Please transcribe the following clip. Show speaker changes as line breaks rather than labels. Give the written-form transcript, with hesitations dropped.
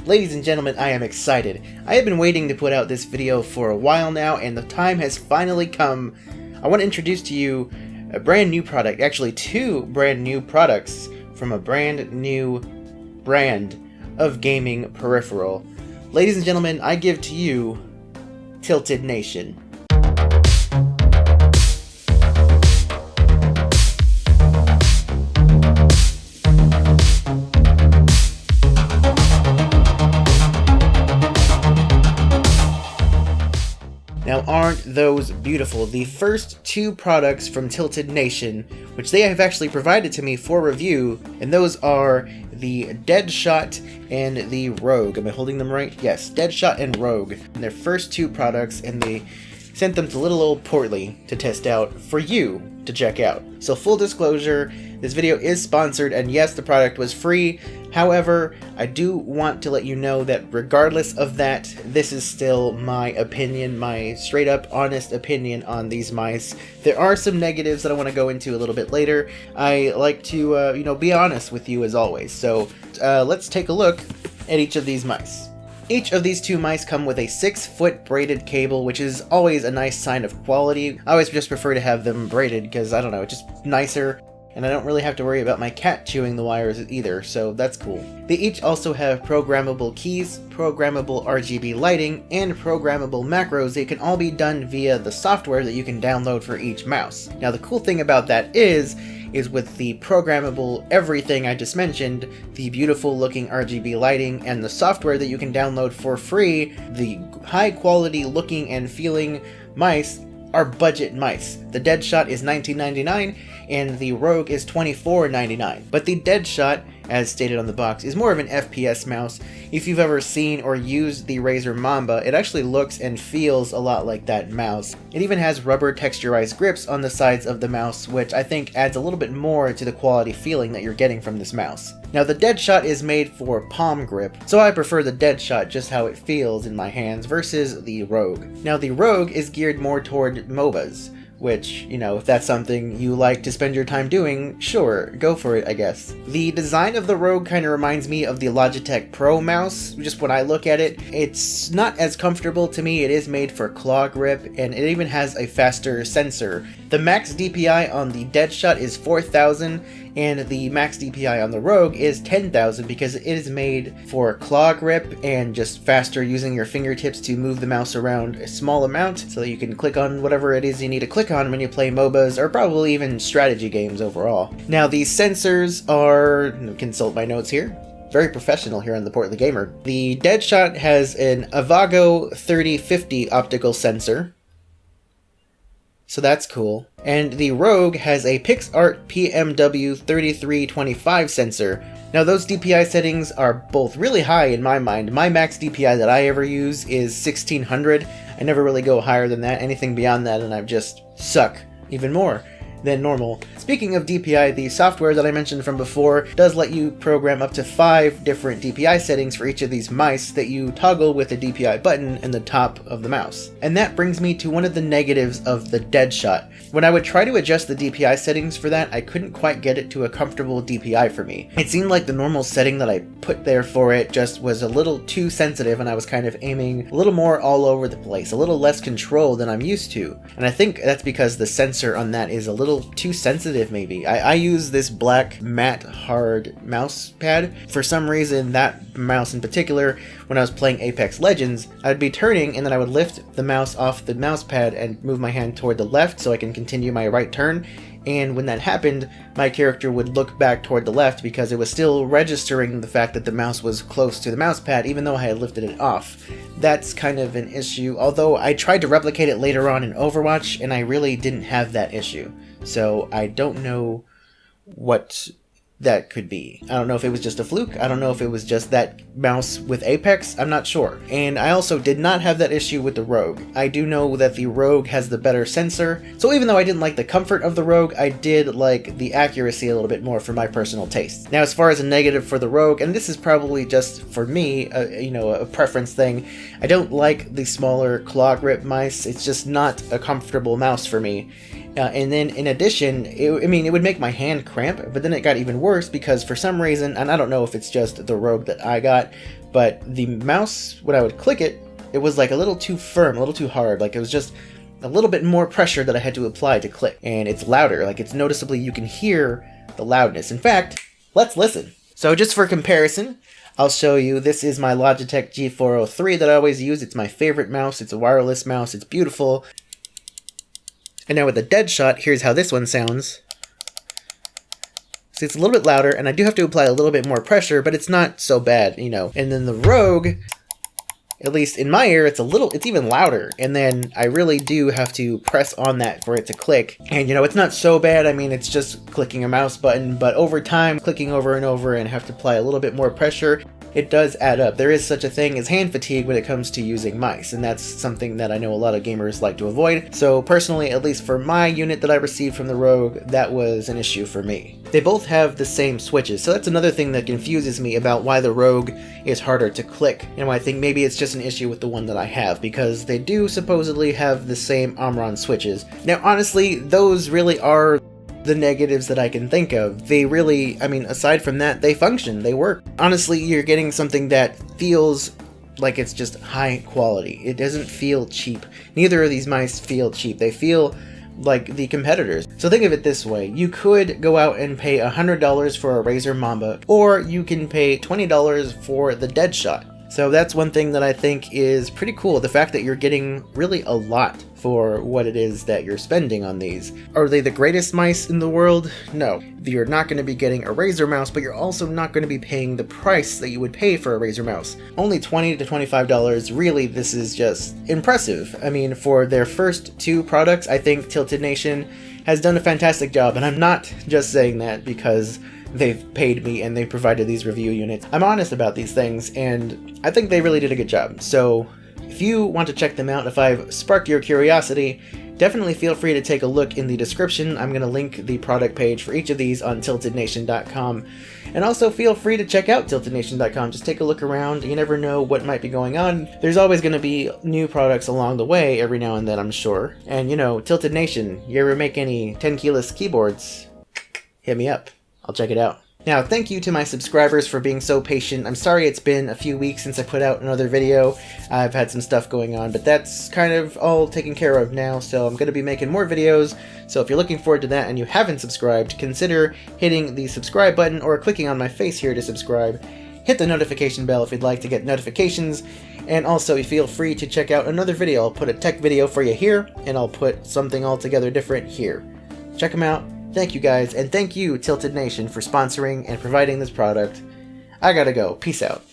Ladies and gentlemen, I am excited. I have been waiting to put out this video for a while now, and the time has finally come. I want to introduce to you a brand new product, actually two brand new products from a brand new brand of gaming peripheral. Ladies and gentlemen, I give to you Tilted Nation. Now aren't those beautiful? The first two products from Tilted Nation, which they have actually provided to me for review, and those are the Deadshot and the Rogue. Am I holding them right? Yes, Deadshot and Rogue. And their first two products, and they sent them to little old Portly to test out for you to check out. So full disclosure, this video is sponsored, and yes, the product was free. However, I do want to let you know that regardless of that, this is still my opinion, my straight up honest opinion on these mice. There are some negatives that I want to go into a little bit later. I like to, be honest with you as always. So let's take a look at each of these mice. Each of these two mice come with a 6-foot braided cable, which is always a nice sign of quality. I always just prefer to have them braided because, I don't know, it's just nicer. And I don't really have to worry about my cat chewing the wires either, so that's cool. They each also have programmable keys, programmable RGB lighting, and programmable macros that can all be done via the software that you can download for each mouse. Now the cool thing about that is with the programmable everything I just mentioned, the beautiful looking RGB lighting, and the software that you can download for free, the high quality looking and feeling mice are budget mice. The Deadshot is $19.99 and the Rogue is $24.99. But the Deadshot, as stated on the box, is more of an FPS mouse. If you've ever seen or used the Razer Mamba, it actually looks and feels a lot like that mouse. It even has rubber texturized grips on the sides of the mouse, which I think adds a little bit more to the quality feeling that you're getting from this mouse. Now the Deadshot is made for palm grip, so I prefer the Deadshot just how it feels in my hands versus the Rogue. Now the Rogue is geared more toward MOBAs, which, if that's something you like to spend your time doing, sure, go for it, I guess. The design of the Rogue kind of reminds me of the Logitech Pro mouse, just when I look at it. It's not as comfortable to me. It is made for claw grip, and it even has a faster sensor. The max DPI on the Deadshot is 4,000, and the max DPI on the Rogue is 10,000 because it is made for claw grip and just faster using your fingertips to move the mouse around a small amount so that you can click on whatever it is you need to click on when you play MOBAs or probably even strategy games overall. Now these sensors are, consult my notes here, very professional here on the Portly Gamer. The Deadshot has an Avago 3050 optical sensor, so that's cool. And the Rogue has a PixArt PMW 3325 sensor. Now those DPI settings are both really high in my mind. My max DPI that I ever use is 1600. I never really go higher than that. Anything beyond that and I just suck even more than normal. Speaking of DPI, the software that I mentioned from before does let you program up to 5 different DPI settings for each of these mice that you toggle with the DPI button in the top of the mouse. And that brings me to one of the negatives of the Deadshot. When I would try to adjust the DPI settings for that, I couldn't quite get it to a comfortable DPI for me. It seemed like the normal setting that I put there for it just was a little too sensitive, and I was kind of aiming a little more all over the place, a little less control than I'm used to. And I think that's because the sensor on that is a little too sensitive maybe. I use this black matte hard mouse pad. For some reason that mouse in particular, when I was playing Apex Legends, I'd be turning and then I would lift the mouse off the mouse pad and move my hand toward the left so I can continue my right turn. And when that happened, my character would look back toward the left because it was still registering the fact that the mouse was close to the mouse pad even though I had lifted it off. That's kind of an issue, although I tried to replicate it later on in Overwatch and I really didn't have that issue. So I don't know what that could be. I don't know if it was just a fluke. I don't know if it was just that mouse with Apex. I'm not sure. And I also did not have that issue with the Rogue. I do know that the Rogue has the better sensor. So even though I didn't like the comfort of the Rogue, I did like the accuracy a little bit more for my personal taste. Now, as far as a negative for the Rogue, and this is probably just for me, a preference thing, I don't like the smaller claw grip mice. It's just not a comfortable mouse for me. And then in addition, it would make my hand cramp, but then it got even worse because for some reason, and I don't know if it's just the Rogue that I got, but the mouse, when I would click it, it was like a little too firm, a little too hard. Like it was just a little bit more pressure that I had to apply to click. And it's louder, like it's noticeably, you can hear the loudness. In fact, let's listen. So just for comparison, I'll show you, this is my Logitech G403 that I always use. It's my favorite mouse. It's a wireless mouse. It's beautiful. And now with the Deadshot, here's how this one sounds. See, it's a little bit louder, and I do have to apply a little bit more pressure, but it's not so bad, you know. And then the Rogue, at least in my ear, it's even louder. And then I really do have to press on that for it to click. And you know, it's not so bad. I mean, it's just clicking a mouse button, but over time, clicking over and over and have to apply a little bit more pressure, it does add up. There is such a thing as hand fatigue when it comes to using mice, and that's something that I know a lot of gamers like to avoid. So personally, at least for my unit that I received from the Rogue, that was an issue for me. They both have the same switches, so that's another thing that confuses me about why the Rogue is harder to click, and I think maybe it's just an issue with the one that I have, because they do supposedly have the same Omron switches. Now honestly, those really are the negatives that I can think of. They really, I mean, aside from that, they function, they work. Honestly, you're getting something that feels like it's just high quality. It doesn't feel cheap. Neither of these mice feel cheap. They feel like the competitors. So think of it this way. You could go out and pay $100 for a Razer Mamba, or you can pay $20 for the Deadshot. So that's one thing that I think is pretty cool, the fact that you're getting really a lot for what it is that you're spending on these. Are they the greatest mice in the world? No. You're not going to be getting a Razer mouse, but you're also not going to be paying the price that you would pay for a Razer mouse. Only $20 to $25, really, this is just impressive. I mean, for their first two products, I think Tilted Nation has done a fantastic job, and I'm not just saying that because they've paid me and they provided these review units. I'm honest about these things, and I think they really did a good job. So if you want to check them out, if I've sparked your curiosity, definitely feel free to take a look in the description. I'm going to link the product page for each of these on tiltednation.com. And also feel free to check out tiltednation.com. Just take a look around. You never know what might be going on. There's always going to be new products along the way every now and then, I'm sure. And you know, Tilted Nation, you ever make any 10-keyless keyboards? Hit me up. I'll check it out. Now, thank you to my subscribers for being so patient. I'm sorry it's been a few weeks since I put out another video. I've had some stuff going on, but that's kind of all taken care of now, so I'm going to be making more videos. So if you're looking forward to that and you haven't subscribed, consider hitting the subscribe button or clicking on my face here to subscribe. Hit the notification bell if you'd like to get notifications. And also, feel free to check out another video. I'll put a tech video for you here, and I'll put something altogether different here. Check them out. Thank you guys, and thank you, Tilted Nation, for sponsoring and providing this product. I gotta go. Peace out.